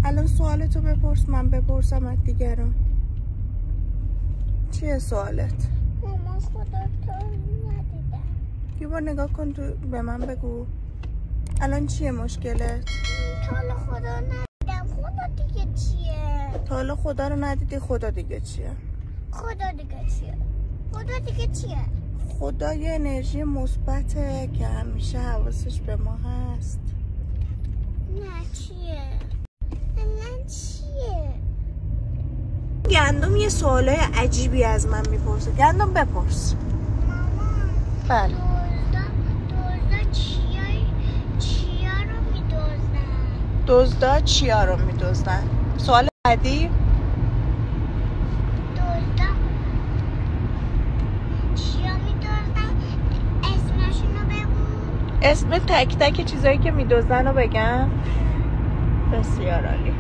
الان سوالتو بپرس، من بپرسم از دیگران. چیه سوالت؟ مامان خودتو ندیدم. یه بار نگاه کن تو به من بگو الان چیه مشکلت؟ تا حالا خدا ندیدم. خدا دیگه چیه؟ تا حالا خدا رو ندیدی، خدا دیگه چیه؟ خدا دیگه چیه؟ خدا دیگه چیه؟ خدا یه انرژی مثبته که همیشه حواسش به ما هست. نه چیه؟ نه چیه؟ گندم یه سوالای عجیبی از من میپرسه. گندم بپرس. مامان بله. دزدا چیا رو میدزدن؟ دزدا چیا رو میدزدن؟ سوال بعدی. دزدا چیا میدزدن؟ اسمشونو بگو. اسم تک تک چیزایی که میدزدن رو بگم. بسیار عالی.